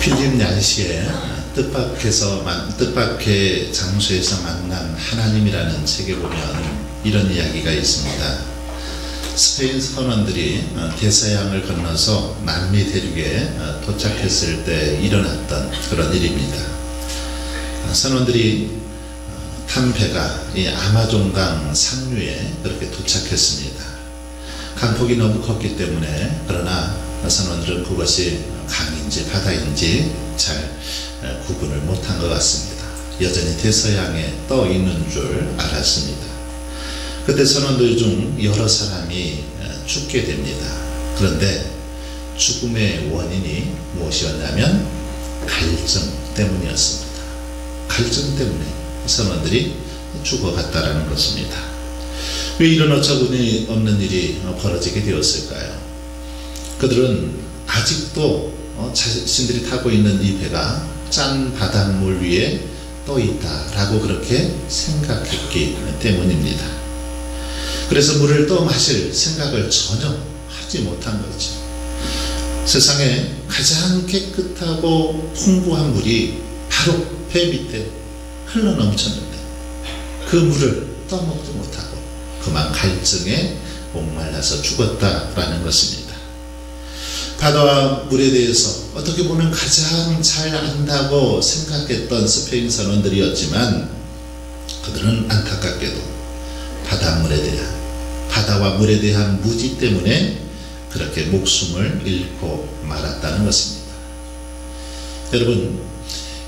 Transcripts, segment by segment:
필립 얀시의 뜻밖의 장소에서 만난 하나님이라는 책에 보면 이런 이야기가 있습니다. 스페인 선원들이 대서양을 건너서 남미 대륙에 도착했을 때 일어났던 그런 일입니다. 선원들이 탄 배가 이 아마존강 상류에 그렇게 도착했습니다. 강폭이 너무 컸기 때문에 그러나 선원들은 그것이 강인지 바다인지 잘 구분을 못한 것 같습니다. 여전히 대서양에 떠 있는 줄 알았습니다. 그때 선원들 중 여러 사람이 죽게 됩니다. 그런데 죽음의 원인이 무엇이었냐면 갈증 때문이었습니다. 갈증 때문에 선원들이 죽어갔다라는 것입니다. 왜 이런 어처구니 없는 일이 벌어지게 되었을까요? 그들은 아직도 자신들이 타고 있는 이 배가 짠 바닷물 위에 떠 있다라고 그렇게 생각했기 때문입니다. 그래서 물을 떠 마실 생각을 전혀 하지 못한 거죠. 세상에 가장 깨끗하고 풍부한 물이 바로 배 밑에 흘러넘쳤는데 그 물을 떠먹지 못하고 그만 갈증에 목말라서 죽었다라는 것입니다. 바다와 물에 대해서 어떻게 보면 가장 잘 안다고 생각했던 스페인 선원들이었지만 그들은 안타깝게도 바다와 물에 대한 무지 때문에 그렇게 목숨을 잃고 말았다는 것입니다. 여러분,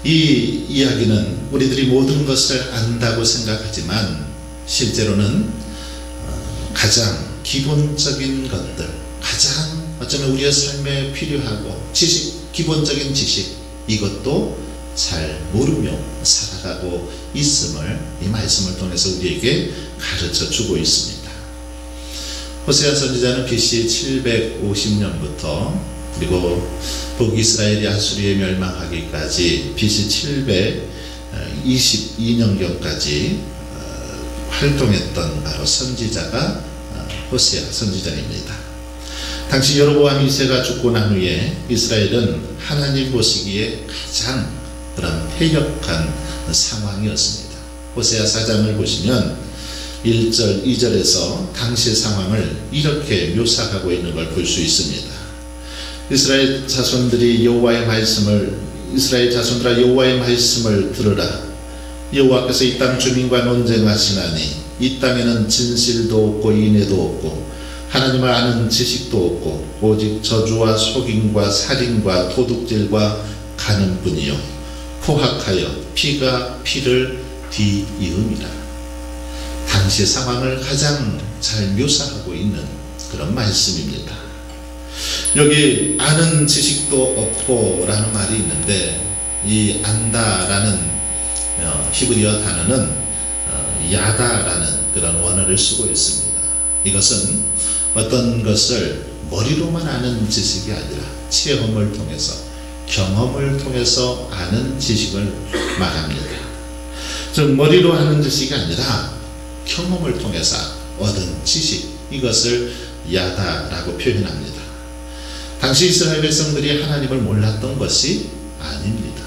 이 이야기는 우리들이 모든 것을 안다고 생각하지만 실제로는 가장 기본적인 것들, 가장 어쩌면 우리의 삶에 필요하고 기본적인 지식, 이것도 잘 모르며 살아가고 있음을 이 말씀을 통해서 우리에게 가르쳐 주고 있습니다. 호세아 선지자는 BC 750년부터 그리고 북이스라엘이 아수리에 멸망하기까지 BC 722년경까지 활동했던 바로 선지자가 호세아 선지자입니다. 당시 여로보암 2세가 죽고 난 후에 이스라엘은 하나님 보시기에 가장 그런 패역한 상황이었습니다. 호세아 4장을 보시면 1절, 2절에서 당시 상황을 이렇게 묘사하고 있는 걸 볼 수 있습니다. 이스라엘 자손들아 여호와의 말씀을 들으라. 여호와께서 이 땅 주민과 논쟁하시나니 이 땅에는 진실도 없고 인애도 없고 하나님을 아는 지식도 없고 오직 저주와 속임과 살인과 도둑질과 간음뿐이요 포악하여 피가 피를 뒤이음이라. 당시 상황을 가장 잘 묘사하고 있는 그런 말씀입니다. 여기 아는 지식도 없고 라는 말이 있는데, 이 안다라는 히브리어 단어는 야다라는 그런 원어를 쓰고 있습니다. 이것은 어떤 것을 머리로만 아는 지식이 아니라 체험을 통해서, 경험을 통해서 아는 지식을 말합니다. 즉 머리로 아는 지식이 아니라 경험을 통해서 얻은 지식, 이것을 야다라고 표현합니다. 당시 이스라엘 백성들이 하나님을 몰랐던 것이 아닙니다.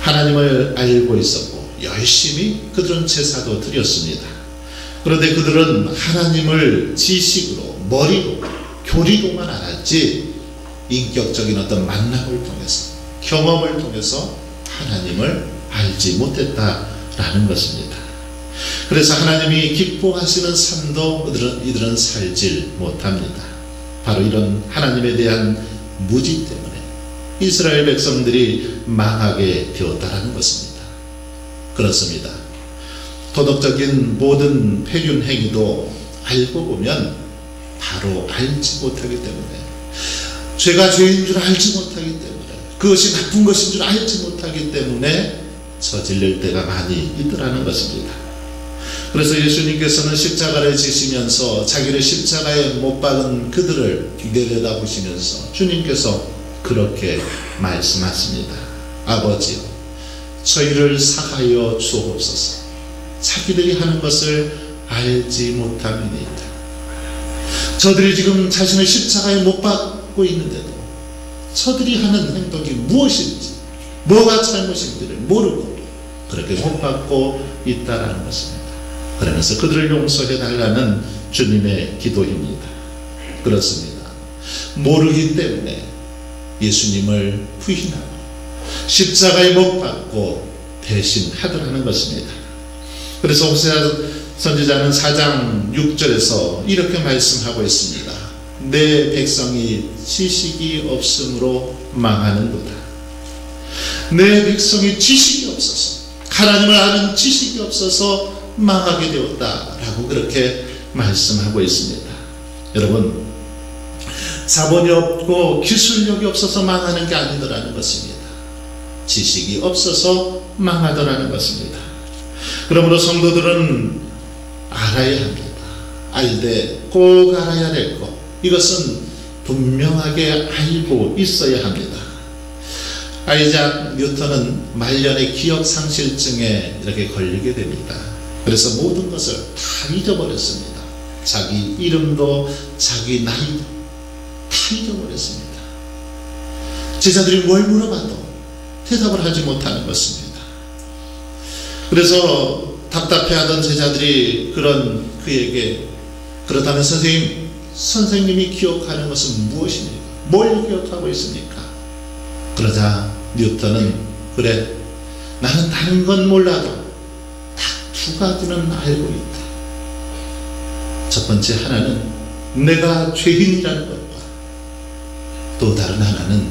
하나님을 알고 있었고 열심히 그들은 제사도 드렸습니다. 그런데 그들은 하나님을 지식으로, 머리로, 교리로만 알았지 인격적인 어떤 만남을 통해서, 경험을 통해서 하나님을 알지 못했다라는 것입니다. 그래서 하나님이 기뻐하시는 삶도 이들은 살질 못합니다. 바로 이런 하나님에 대한 무지 때문에 이스라엘 백성들이 망하게 되었다는 것입니다. 그렇습니다. 도덕적인 모든 폐륜 행위도 알고 보면 바로 알지 못하기 때문에, 죄가 죄인 줄 알지 못하기 때문에, 그것이 나쁜 것인 줄 알지 못하기 때문에 저질릴 때가 많이 있더라는 것입니다. 그래서 예수님께서는 십자가를 지시면서 자기를 십자가에 못 박은 그들을 내려다보시면서 주님께서 그렇게 말씀하십니다. 아버지여, 저희를 사하여 주옵소서. 자기들이 하는 것을 알지 못함이니이다. 저들이 지금 자신을 십자가에 못 박고 있는데도 저들이 하는 행동이 무엇인지, 뭐가 잘못인지를 모르고 그렇게 못 박고 있다라는 것입니다. 그러면서 그들을 용서해 달라는 주님의 기도입니다. 그렇습니다. 모르기 때문에 예수님을 부인하고 십자가에 못 박고 대신하더라는 것입니다. 그래서 호세아 선지자는 4장 6절에서 이렇게 말씀하고 있습니다. 내 백성이 지식이 없으므로 망하는도다. 내 백성이 지식이 없어서, 하나님을 아는 지식이 없어서 망하게 되었다라고 그렇게 말씀하고 있습니다. 여러분, 자본이 없고 기술력이 없어서 망하는 게 아니더라는 것입니다. 지식이 없어서 망하더라는 것입니다. 그러므로 성도들은 알아야 합니다. 알되 꼭 알아야 될 것, 이것은 분명하게 알고 있어야 합니다. 아이작 뉴턴은 말년의 기억상실증에 이렇게 걸리게 됩니다. 그래서 모든 것을 다 잊어버렸습니다. 자기 이름도 자기 나이도 다 잊어버렸습니다. 제자들이 뭘 물어봐도 대답을 하지 못하는 것입니다. 그래서 답답해하던 제자들이 그에게 그렇다면 선생님이 기억하는 것은 무엇입니까? 뭘 기억하고 있습니까? 그러자 뉴턴은, 그래, 나는 다른 건 몰라도 딱 두 가지는 알고 있다. 첫 번째 하나는 내가 죄인이라는 것과, 또 다른 하나는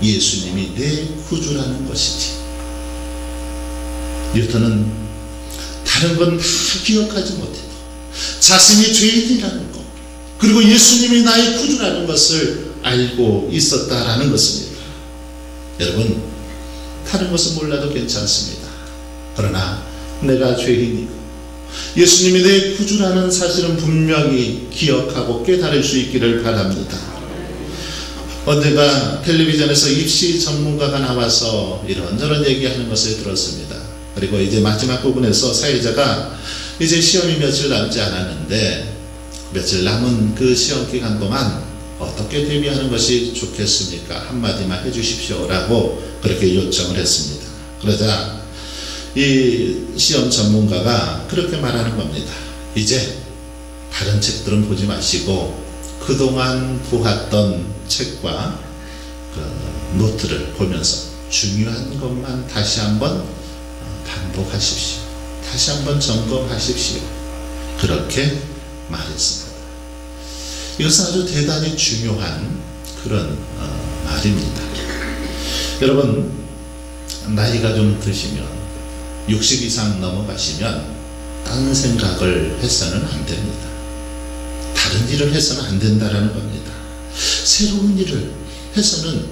예수님이 내 구주라는 것이지. 뉴턴은 다른 건 다 기억하지 못해도 자신이 죄인이라는 것, 그리고 예수님이 나의 구주라는 것을 알고 있었다라는 것입니다. 여러분, 다른 것은 몰라도 괜찮습니다. 그러나 내가 죄인이고 예수님이 내 구주라는 사실은 분명히 기억하고 깨달을 수 있기를 바랍니다. 언젠가 텔레비전에서 입시 전문가가 나와서 이런저런 얘기하는 것을 들었습니다. 그리고 이제 마지막 부분에서 사회자가 이제 시험이 며칠 남지 않았는데 며칠 남은 그 시험 기간 동안 어떻게 대비하는 것이 좋겠습니까? 한마디만 해주십시오 라고 그렇게 요청을 했습니다. 그러자 이 시험 전문가가 그렇게 말하는 겁니다. 이제 다른 책들은 보지 마시고 그동안 보았던 책과 그 노트를 보면서 중요한 것만 다시 한번 반복하십시오. 다시 한번 점검하십시오. 그렇게 말했습니다. 이것은 아주 대단히 중요한 그런 말입니다. 여러분, 나이가 좀 드시면 60 이상 넘어가시면 딴 생각을 해서는 안 됩니다. 다른 일을 해서는 안 된다라는 겁니다. 새로운 일을 해서는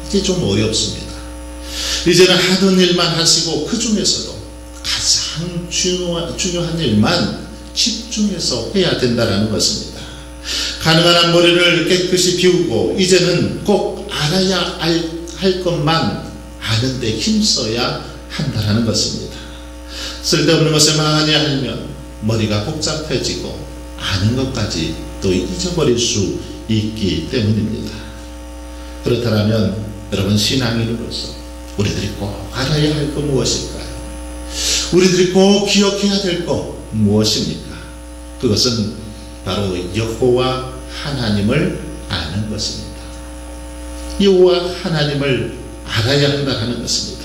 이게 좀 어렵습니다. 이제는 하던 일만 하시고 그 중에서도 가장 중요한 일만 집중해서 해야 된다는 것입니다. 가능한 한 머리를 깨끗이 비우고 이제는 꼭 알아야 할 것만 아는데 힘써야 한다는 것입니다. 쓸데없는 것을 많이 알면 머리가 복잡해지고 아는 것까지 또 잊어버릴 수 있기 때문입니다. 그렇다면 여러분, 신앙인으로서 우리들이 꼭 알아야 할 것 무엇일까요? 우리들이 꼭 기억해야 될 것 무엇입니까? 그것은 바로 여호와 하나님을 아는 것입니다. 여호와 하나님을 알아야 한다는 것입니다.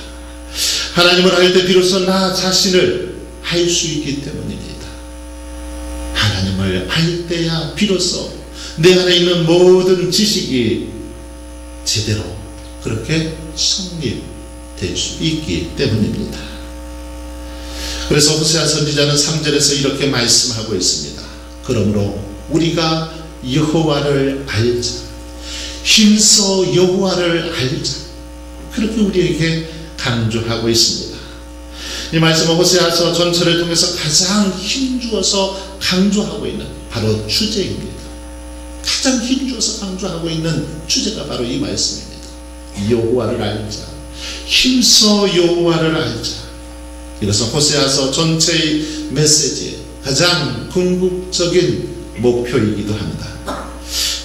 하나님을 알 때 비로소 나 자신을 알 수 있기 때문입니다. 하나님을 알 때야 비로소 내 안에 있는 모든 지식이 제대로 그렇게 성립될 수 있기 때문입니다. 그래서 호세아 선지자는 3절에서 이렇게 말씀하고 있습니다. 그러므로 우리가 여호와를 알자, 힘써 여호와를 알자, 그렇게 우리에게 강조하고 있습니다. 이 말씀은 호세아서 전체를 통해서 가장 힘주어서 강조하고 있는 바로 주제입니다. 가장 힘주어서 강조하고 있는 주제가 바로 이 말씀입니다. 여호와를 알자, 힘써 여호와를 알자. 이것은 호세아서 전체의 메시지의 가장 궁극적인 목표이기도 합니다.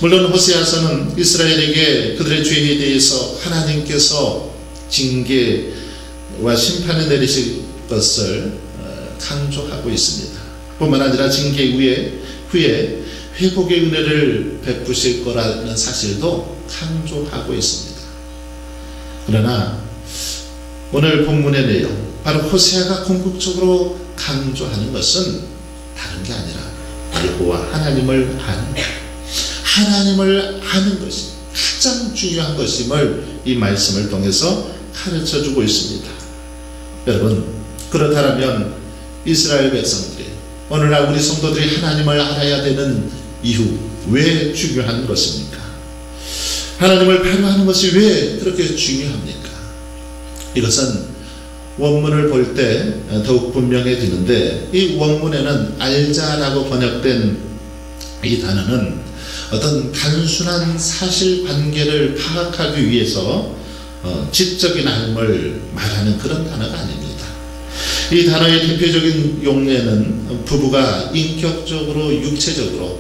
물론 호세아서는 이스라엘에게 그들의 죄에 대해서 하나님께서 징계와 심판을 내리실 것을 강조하고 있습니다. 뿐만 아니라 징계 후에 회복의 은혜를 베푸실 거라는 사실도 강조하고 있습니다. 그러나 오늘 본문의 내용, 바로 호세아가 궁극적으로 강조하는 것은 다른 게 아니라 여호와 하나님을 아는 것, 하나님을 아는 것이 가장 중요한 것임을 이 말씀을 통해서 가르쳐주고 있습니다. 여러분, 그렇다면 이스라엘 백성들이, 오늘날 우리 성도들이 하나님을 알아야 되는 이유, 왜 중요한 것입니까? 하나님을 바로 아는 것이 왜 그렇게 중요합니까? 이것은 원문을 볼 때 더욱 분명해지는데, 이 원문에는 알자라고 번역된 이 단어는 어떤 단순한 사실관계를 파악하기 위해서 지적인 알을 말하는 그런 단어가 아닙니다. 이 단어의 대표적인 용례는 부부가 인격적으로 육체적으로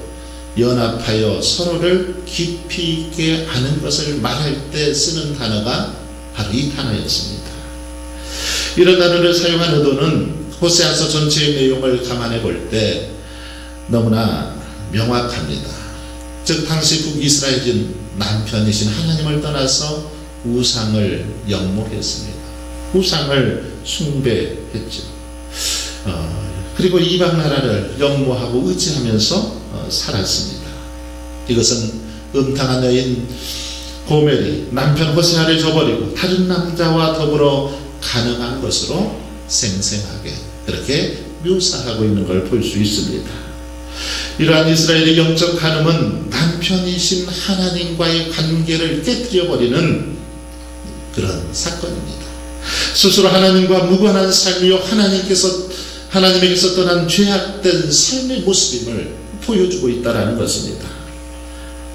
연합하여 서로를 깊이 있게 아는 것을 말할 때 쓰는 단어가 바로 이 단어였습니다. 이런 단어를 사용한 의도는 호세아서 전체의 내용을 감안해 볼 때 너무나 명확합니다. 즉 당시 북이스라엘인 남편이신 하나님을 떠나서 우상을 영목했습니다. 우상을 숭배했죠. 그리고 이방 나라를 영모하고 의지하면서 살았습니다. 이것은 음탕한 여인 고멜이 남편 호세아를 저버리고 다른 남자와 더불어 가능한 것으로 생생하게 그렇게 묘사하고 있는 걸 볼 수 있습니다. 이러한 이스라엘의 영적 간음은 남편이신 하나님과의 관계를 깨뜨려버리는 그런 사건입니다. 스스로 하나님과 무관한 삶이요 하나님에게서 떠난 죄악된 삶의 모습임을 보여주고 있다는 것입니다.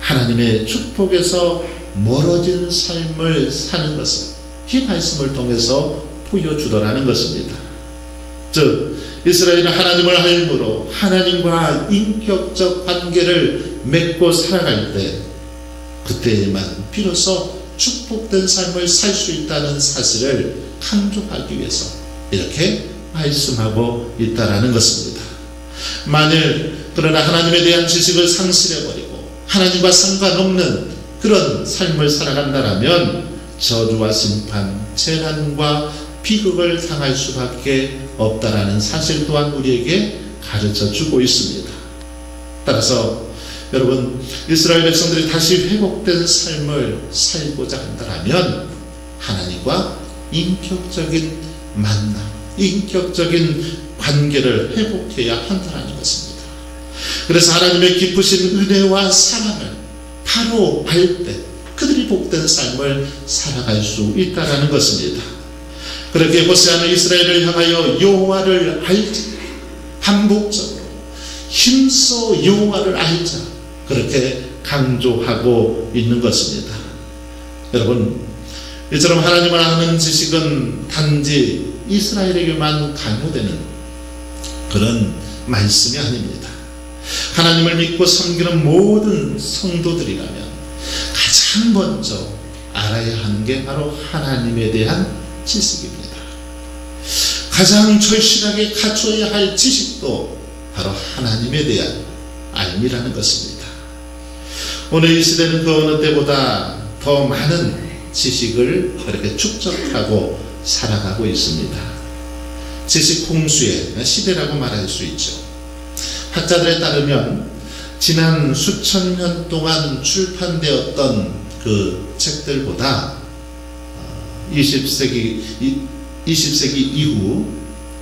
하나님의 축복에서 멀어진 삶을 사는 것을 이 말씀을 통해서 보여주더라는 것입니다. 즉 이스라엘은 하나님을 알므로 하나님과 인격적 관계를 맺고 살아갈 때 그때에만 비로소 축복된 삶을 살 수 있다는 사실을 강조하기 위해서 이렇게 말씀하고 있다라는 것입니다. 만일 그러나 하나님에 대한 지식을 상실해버리고 하나님과 상관없는 그런 삶을 살아간다면 저주와 심판, 재난과 비극을 당할 수밖에 없다라는 사실 또한 우리에게 가르쳐 주고 있습니다. 따라서 여러분, 이스라엘 백성들이 다시 회복된 삶을 살고자 한다면 하나님과 인격적인 만남, 인격적인 관계를 회복해야 한다는 것입니다. 그래서 하나님의 깊으신 은혜와 사랑을 바로 알 때 그들이 복된 삶을 살아갈 수 있다는 것입니다. 그렇게 호세아는 이스라엘을 향하여 여호와를 알자, 반복적으로 힘써 여호와를 알자, 그렇게 강조하고 있는 것입니다. 여러분, 이처럼 하나님을 아는 지식은 단지 이스라엘에게만 강요되는 그런 말씀이 아닙니다. 하나님을 믿고 섬기는 모든 성도들이라면 가장 먼저 알아야 하는 게 바로 하나님에 대한 지식입니다. 가장 절실하게 갖춰야 할 지식도 바로 하나님에 대한 알미라는 것입니다. 오늘 이 시대는 그 어느 때보다 더 많은 지식을 그렇게 축적하고 살아가고 있습니다. 지식 홍수의 시대라고 말할 수 있죠. 학자들에 따르면 지난 수천 년 동안 출판되었던 그 책들보다 20세기 이후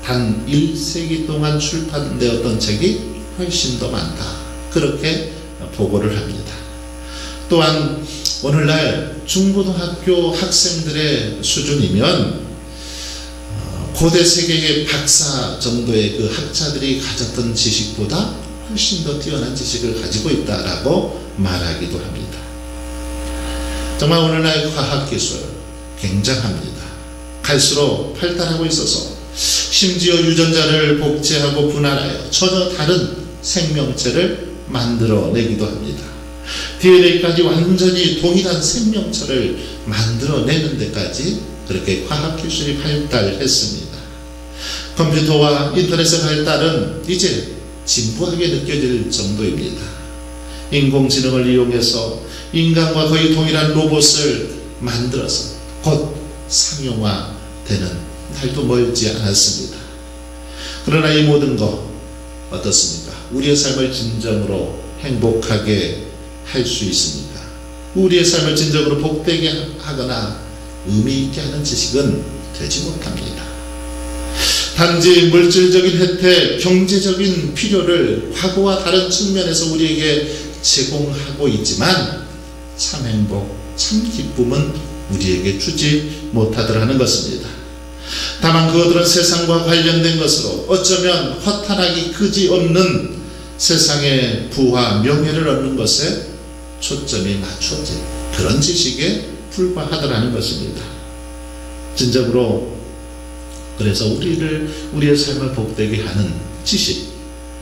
단 1세기 동안 출판되었던 책이 훨씬 더 많다, 그렇게 보고를 합니다. 또한 오늘날 중고등학교 학생들의 수준이면 고대 세계의 박사 정도의 그 학자들이 가졌던 지식보다 훨씬 더 뛰어난 지식을 가지고 있다라고 말하기도 합니다. 정말 오늘날 과학기술 굉장합니다. 갈수록 발달하고 있어서 심지어 유전자를 복제하고 분할하여 전혀 다른 생명체를 만들어내기도 합니다. DNA까지 완전히 동일한 생명체를 만들어내는 데까지 그렇게 과학기술이 발달했습니다. 컴퓨터와 인터넷의 발달은 이제 진부하게 느껴질 정도입니다. 인공지능을 이용해서 인간과 거의 동일한 로봇을 만들어서 곧 상용화되는 날도 멀지 않았습니다. 그러나 이 모든 것 어떻습니까? 우리의 삶을 진정으로 행복하게 할 수 있습니까? 우리의 삶을 진정으로 복되게 하거나 의미 있게 하는 지식은 되지 못합니다. 단지 물질적인 혜택, 경제적인 필요를 과거와 다른 측면에서 우리에게 제공하고 있지만 참 행복, 참 기쁨은 우리에게 주지 못하더라는 것입니다. 다만 그것들은 세상과 관련된 것으로 어쩌면 허탄하기 그지없는 세상의 부와 명예를 얻는 것에 초점이 맞춰진 그런 지식에 불과하더라는 것입니다. 진정으로 그래서 우리의 삶을 복되게 하는 지식,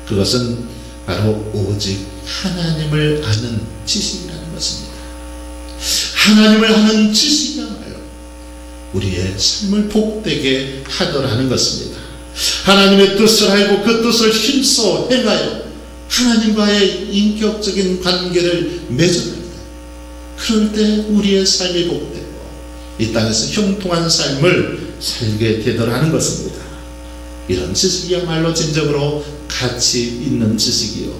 그것은 바로 오직 하나님을 아는 지식이라는 것입니다. 하나님을 아는 지식이야말로 우리의 삶을 복되게 하더라는 것입니다. 하나님의 뜻을 알고 그 뜻을 힘써 행하여 하나님과의 인격적인 관계를 맺어갈 때, 그럴 때 우리의 삶이 복되고 이 땅에서 형통한 삶을 살게 되더라는 것입니다. 이런 지식이야말로 진정으로 가치 있는 지식이요,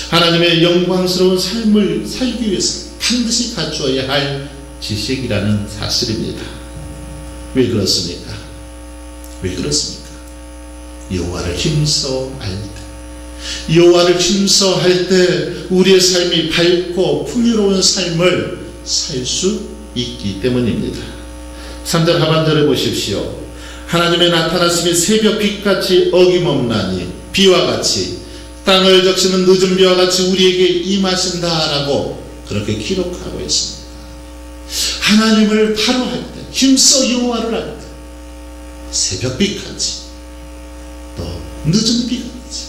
하나님의 영광스러운 삶을 살기 위해서 반드시 갖추어야 할 지식이라는 사실입니다. 왜 그렇습니까? 왜 그렇습니까? 여호와를 힘써 알 때, 여호와를 힘써 할 때 우리의 삶이 밝고 풍요로운 삶을 살 수 있기 때문입니다. 3절 하반절을 보십시오. 하나님의 나타나심이 새벽 빛같이 어김없나니 비와 같이 땅을 적시는 늦은 비와 같이 우리에게 임하신다라고 그렇게 기록하고 있습니다. 하나님을 바로 할 때, 힘써 여호와를 할 때 새벽비까지 또 늦은 비까지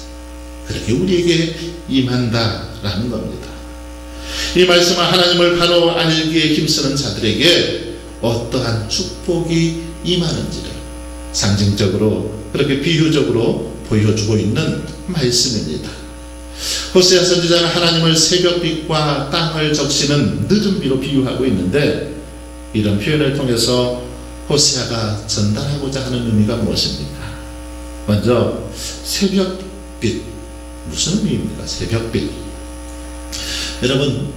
그렇게 우리에게 임한다라는 겁니다. 이 말씀은 하나님을 바로 알기에 힘쓰는 자들에게 어떠한 축복이 임하는지를 상징적으로 그렇게 비유적으로 보여주고 있는 말씀입니다. 호세아 선지자는 하나님을 새벽빛과 땅을 적시는 늦은 비로 비유하고 있는데, 이런 표현을 통해서 호세아가 전달하고자 하는 의미가 무엇입니까? 먼저 새벽빛, 무슨 의미입니까? 새벽빛. 여러분,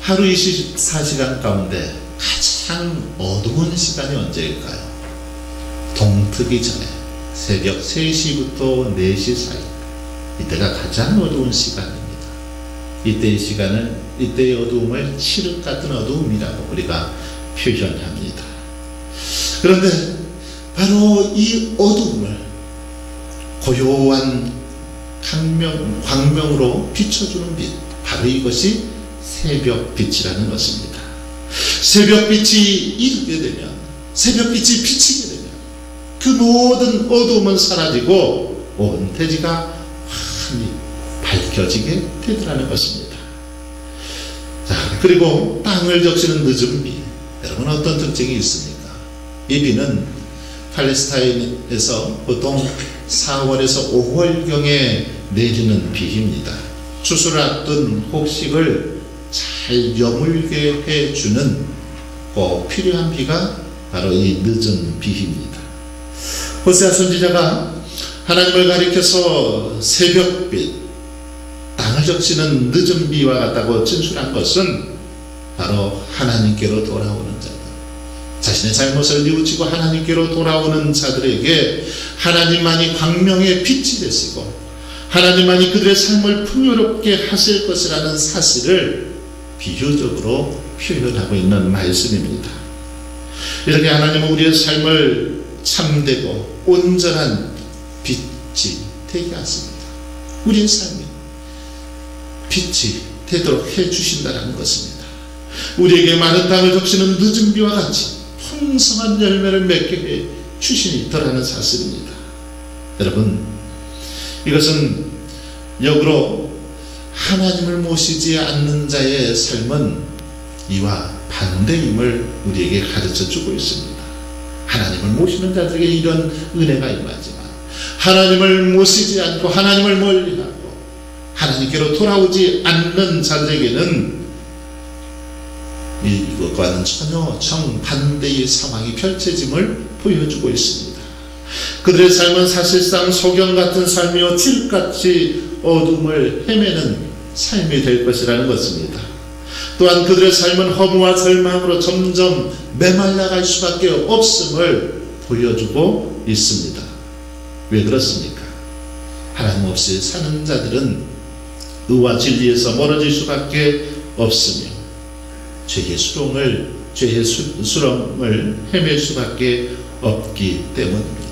하루 24시간 가운데 가장 어두운 시간이 언제일까요? 동트기 전에 새벽 3시부터 4시 사이, 이때가 가장 어두운 시간입니다. 이때의 시간을, 이때의 어두움을 칠흑 같은 어두움이라고 우리가 표현합니다. 그런데 바로 이 어두움을 고요한 광명으로 비춰주는 빛, 바로 이것이 새벽빛이라는 것입니다. 새벽빛이 이르게 되면, 새벽빛이 비치게 되면 그 모든 어두움은 사라지고 온 대지가 환히 밝혀지게 되더라는 것입니다. 자, 그리고 땅을 적시는 늦은 비, 여러분 어떤 특징이 있습니까? 이 비는 팔레스타인에서 보통 4월에서 5월경에 내리는 비입니다. 추수를 앞둔 곡식을 잘 여물게 해주는 꼭 필요한 비가 바로 이 늦은 비입니다. 호세아 선지자가 하나님을 가리켜서 새벽빛, 땅을 적시는 늦은 비와 같다고 진술한 것은 바로 하나님께로 돌아오는 자들, 자신의 잘못을 뉘우치고 하나님께로 돌아오는 자들에게 하나님만이 광명의 빛이 되시고 하나님만이 그들의 삶을 풍요롭게 하실 것이라는 사실을 비유적으로 표현하고 있는 말씀입니다. 이렇게 하나님은 우리의 삶을 참되고 온전한 빛이 되게 하십니다. 우리의 삶이 빛이 되도록 해주신다는 것입니다. 우리에게 많은 땅을 적시는 늦은 비와 같이 풍성한 열매를 맺게 해주시니 있더라는 사실입니다. 여러분, 이것은 역으로 하나님을 모시지 않는 자의 삶은 이와 반대임을 우리에게 가르쳐주고 있습니다. 하나님을 모시는 자들에게 이런 은혜가 임하지만 하나님을 모시지 않고 하나님을 멀리하고 하나님께로 돌아오지 않는 자들에게는 이것과는 전혀 정반대의 상황이 펼쳐짐을 보여주고 있습니다. 그들의 삶은 사실상 소경 같은 삶이요 칠흑같이 어둠을 헤매는 삶이 될 것이라는 것입니다. 또한 그들의 삶은 허무와 절망으로 점점 메말라갈 수밖에 없음을 보여주고 있습니다. 왜 그렇습니까? 하나님 없이 사는 자들은 의와 진리에서 멀어질 수밖에 없으며 죄의 수렁을 헤맬 수밖에 없기 때문입니다.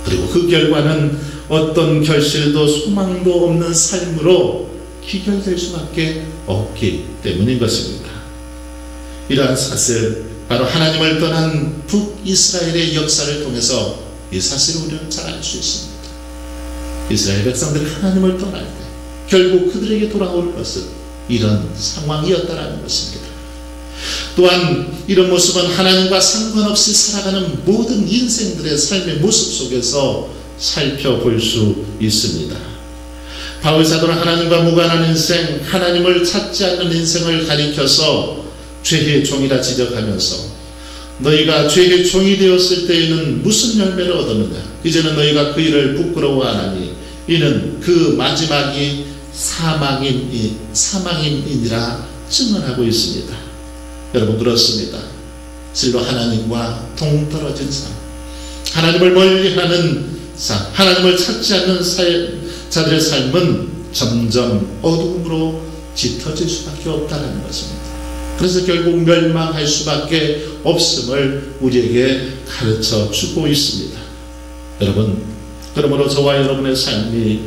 그리고 그 결과는 어떤 결실도 소망도 없는 삶으로 귀결될 수밖에 없기 때문인 것입니다. 이러한 사실, 바로 하나님을 떠난 북이스라엘의 역사를 통해서 이 사실을 우리는 잘 알 수 있습니다. 이스라엘 백성들이 하나님을 떠날 때 결국 그들에게 돌아올 것은 이런 상황이었다라는 것입니다. 또한 이런 모습은 하나님과 상관없이 살아가는 모든 인생들의 삶의 모습 속에서 살펴볼 수 있습니다. 바울 사도는 하나님과 무관한 인생, 하나님을 찾지 않는 인생을 가리켜서 죄의 종이라 지적하면서 너희가 죄의 종이 되었을 때에는 무슨 열매를 얻었느냐? 이제는 너희가 그 일을 부끄러워하나니 이는 그 마지막이 사망이니라 증언하고 있습니다. 여러분, 그렇습니다. 실로 하나님과 동떨어진 삶, 하나님을 멀리하는 삶, 하나님을 찾지 않는 자들의 삶은 점점 어두움으로 짙어질 수밖에 없다는 것입니다. 그래서 결국 멸망할 수밖에 없음을 우리에게 가르쳐 주고 있습니다. 여러분, 그러므로 저와 여러분의 삶이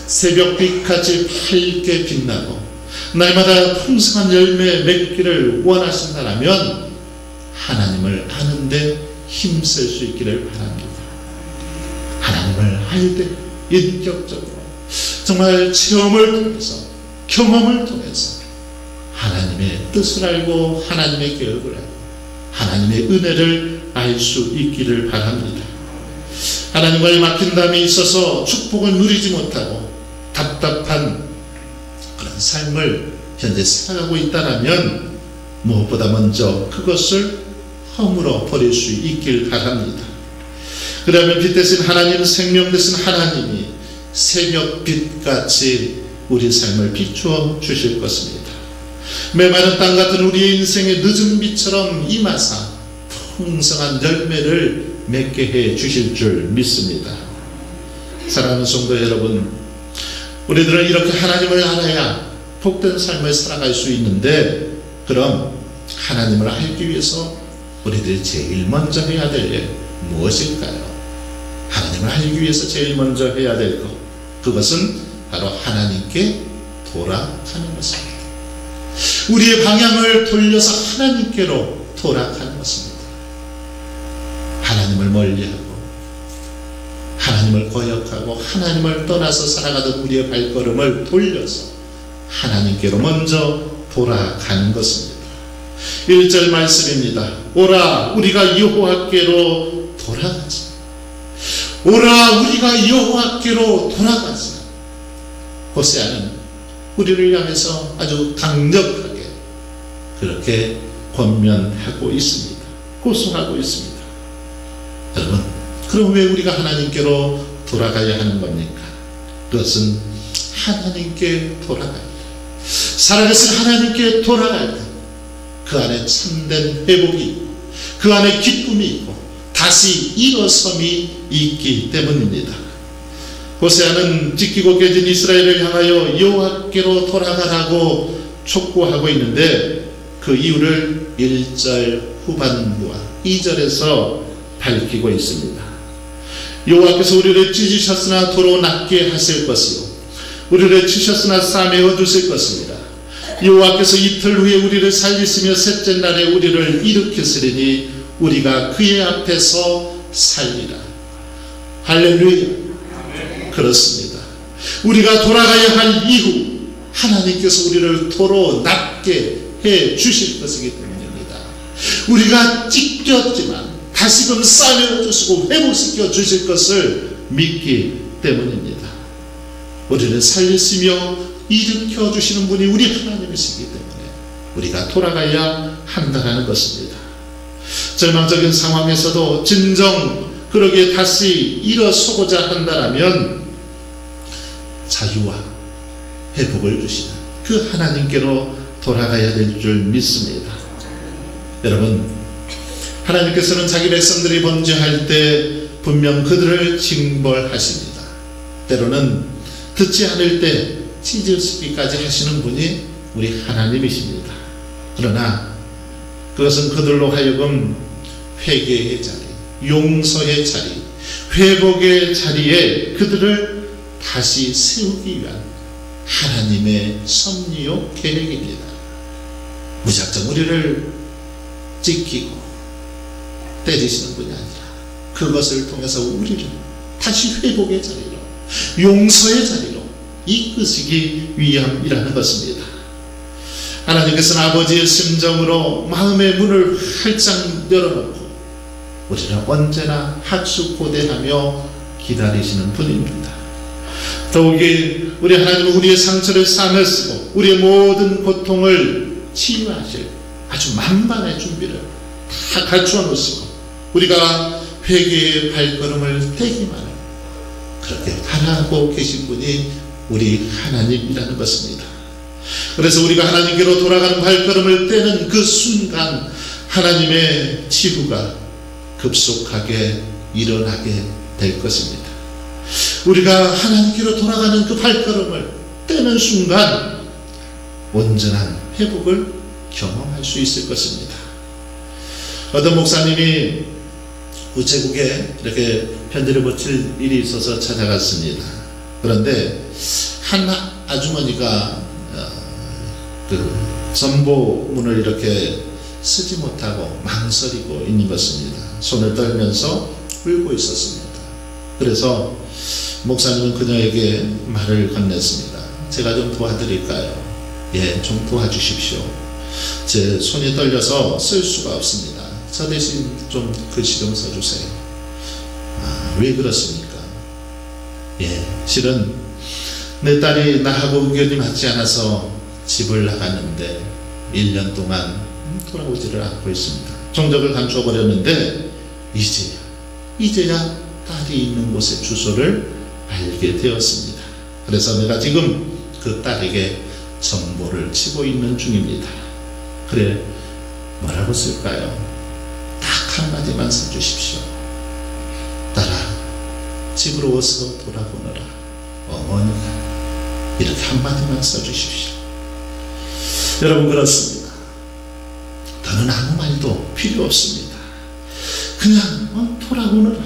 새벽빛같이 밝게 빛나고 날마다 풍성한 열매 맺기를 원하신다면 하나님을 아는데 힘쓸 수 있기를 바랍니다. 하나님을 알되 인격적으로 정말 체험을 통해서 경험을 통해서 하나님의 뜻을 알고 하나님의 계획을 알고 하나님의 은혜를 알 수 있기를 바랍니다. 하나님과의 막힌담이 있어서 축복을 누리지 못하고 답답한 그런 삶을 현재 살아가고 있다면 무엇보다 먼저 그것을 허물어 버릴 수 있길 바랍니다. 그러면 빛 대신 하나님, 생명 대신 하나님이 새벽빛같이 우리 삶을 비추어 주실 것입니다. 메마른 땅 같은 우리의 인생의 늦은 빛처럼 임하사 풍성한 열매를 맺게 해 주실 줄 믿습니다. 사랑하는 성도 여러분, 우리들은 이렇게 하나님을 알아야 복된 삶을 살아갈 수 있는데, 그럼 하나님을 알기 위해서 우리들이 제일 먼저 해야 될 일 무엇일까요? 하나님을 알기 위해서 제일 먼저 해야 될 것, 그것은 바로 하나님께 돌아가는 것입니다. 우리의 방향을 돌려서 하나님께로 돌아가는 것입니다. 하나님을 멀리하고 하나님을 거역하고 하나님을 떠나서 살아가던 우리의 발걸음을 돌려서 하나님께로 먼저 돌아가는 것입니다. 1절 말씀입니다. 오라 우리가 여호와께로 돌아가자. 오라 우리가 여호와께로 돌아가자. 호세아는 우리를 향해서 아주 강력하게 그렇게 권면하고 있습니다. 호소하고 있습니다. 여러분, 그럼 왜 우리가 하나님께로 돌아가야 하는 겁니까? 그것은 하나님께 돌아갈 때, 살아계신 하나님께 돌아갈 때 그 안에 참된 회복이 있고 그 안에 기쁨이 있고 다시 일어섬이 있기 때문입니다. 호세아는 찢기고 깨진 이스라엘을 향하여 여호와께로 돌아가라고 촉구하고 있는데, 그 이유를 1절 후반부와 2절에서 밝히고 있습니다. 여호와께서 우리를 찢으셨으나 도로 낫게 하실 것이요 우리를 치셨으나 싸매어 주실 것입니다. 여호와께서 이틀 후에 우리를 살리시며 셋째 날에 우리를 일으키시리니 우리가 그의 앞에서 살리라. 할렐루야. 그렇습니다. 우리가 돌아가야 할 이후 하나님께서 우리를 도로 낫게 해 주실 것이기 때문입니다. 우리가 찢겼지만 다시금 싸매어 주시고 회복시켜 주실 것을 믿기 때문입니다. 우리를 살리시며 일으켜 주시는 분이 우리 하나님이시기 때문에 우리가 돌아가야 한다는 것입니다. 절망적인 상황에서도 진정 그러게 다시 일어서고자 한다면 자유와 회복을 주시는 그 하나님께로 돌아가야 될 줄 믿습니다. 여러분, 하나님께서는 자기 백성들이 범죄할 때 분명 그들을 징벌하십니다. 때로는 듣지 않을 때 찢어지기까지 하시는 분이 우리 하나님이십니다. 그러나 그것은 그들로 하여금 회개의 자리, 용서의 자리, 회복의 자리에 그들을 다시 세우기 위한 하나님의 섭리요 계획입니다. 무작정 우리를 찢기고 때리시는 분이 아니라 그것을 통해서 우리를 다시 회복의 자리로, 용서의 자리로 이끄시기 위함이라는 것입니다. 하나님께서는 아버지의 심정으로 마음의 문을 활짝 열어놓고 우리는 언제나 학수고대하며 기다리시는 분입니다. 더욱이 우리 하나님은 우리의 상처를 싸매시고 우리의 모든 고통을 치유하실 아주 만반의 준비를 다 갖추어 놓으시고 우리가 회개의 발걸음을 떼기만 그렇게 바라고 계신 분이 우리 하나님이라는 것입니다. 그래서 우리가 하나님께로 돌아가는 발걸음을 떼는 그 순간 하나님의 치유가 급속하게 일어나게 될 것입니다. 우리가 하나님께로 돌아가는 그 발걸음을 떼는 순간 온전한 회복을 경험할 수 있을 것입니다. 어떤 목사님이 우체국에 이렇게 편지를 붙일 일이 있어서 찾아갔습니다. 그런데 한 아주머니가 그 전보문을 이렇게 쓰지 못하고 망설이고 있는 것입니다. 손을 떨면서 울고 있었습니다. 그래서 목사님은 그녀에게 말을 건넸습니다. 제가 좀 도와드릴까요? 예, 좀 도와주십시오. 제 손이 떨려서 쓸 수가 없습니다. 저 대신 좀 글씨 좀 써주세요. 왜 그렇습니까? 예, 실은 내 딸이 나하고 의견이 맞지 않아서 집을 나갔는데 1년 동안 돌아오지를 않고 있습니다. 정적을 감춰버렸는데 이제야 딸이 있는 곳의 주소를 알게 되었습니다. 그래서 내가 지금 그 딸에게 정보를 치고 있는 중입니다. 그래, 뭐라고 쓸까요? 딱 한마디만 써주십시오. 딸아, 집으로 어서 돌아오너라. 어머니가. 이렇게 한마디만 써주십시오. 여러분, 그렇습니다. 더는 아무 말도 필요 없습니다. 그냥 돌아오너라.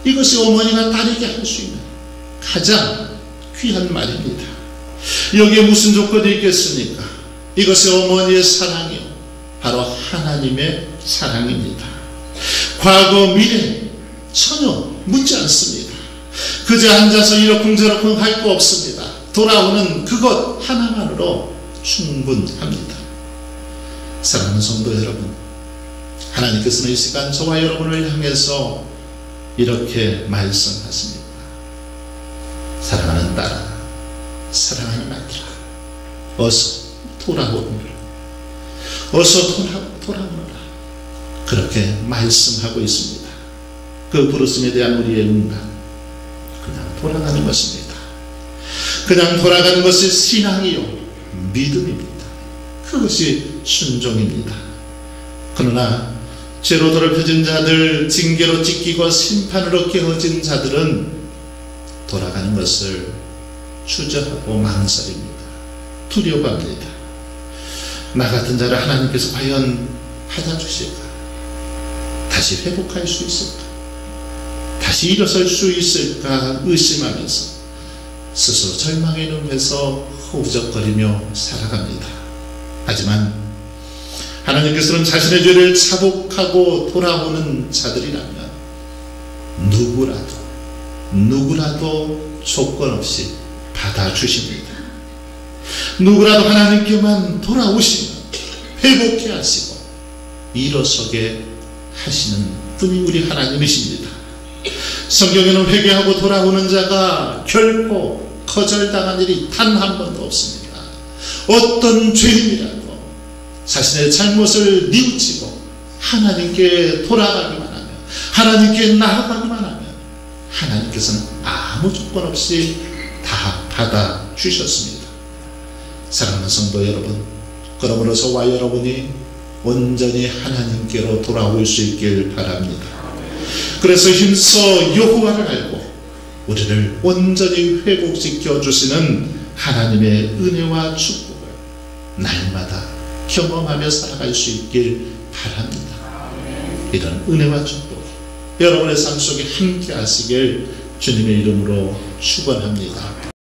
이것이 어머니가 딸에게 할 수 있는 가장 귀한 말입니다. 여기에 무슨 조건이 있겠습니까? 이것이 어머니의 사랑이요, 바로 하나님의 사랑입니다. 과거 미래 전혀 묻지 않습니다. 그저 앉아서 이러쿵저러쿵 할 거 없습니다. 돌아오는 그것 하나만으로 충분합니다. 사랑하는 성도 여러분, 하나님께서는 이 시간 저와 여러분을 향해서 이렇게 말씀하십니다. 사랑하는 딸아, 사랑하는 아들아, 어서 돌아오너라. 어서 돌아오너라. 그렇게 말씀하고 있습니다. 그 부르심에 대한 우리의 응답, 그냥 돌아가는 것입니다. 그냥 돌아가는 것이 신앙이요, 믿음입니다. 그것이 순종입니다. 그러나 죄로 더럽혀진 자들, 징계로 찢기고 심판으로 깨어진 자들은 돌아가는 것을 주저하고 망설입니다. 두려워합니다. 나 같은 자를 하나님께서 과연 받아주실까? 다시 회복할 수 있을까? 다시 일어설 수 있을까? 의심하면서 스스로 절망의 늪에서 허우적거리며 살아갑니다. 하지만 하나님께서는 자신의 죄를 자복하고 돌아오는 자들이라면 누구라도 조건 없이 받아주십니다. 누구라도 하나님께만 돌아오시면 회복해 하시고 일어서게 하시는 분이 우리 하나님이십니다. 성경에는 회개하고 돌아오는 자가 결코 거절당한 일이 단 한 번도 없습니다. 어떤 죄인이라도 자신의 잘못을 뉘우치고 하나님께 돌아가기만 하면, 하나님께 나아가기만 하면 하나님께서는 아무 조건 없이 다 받아주셨습니다. 사랑하는 성도 여러분, 그러므로 저와 여러분이 온전히 하나님께로 돌아올 수 있길 바랍니다. 그래서 힘써 여호와를 알고 우리를 온전히 회복시켜 주시는 하나님의 은혜와 축복을 날마다 경험하며 살아갈 수 있길 바랍니다. 이런 은혜와 축복 여러분의 삶 속에 함께 하시길 주님의 이름으로 축원합니다.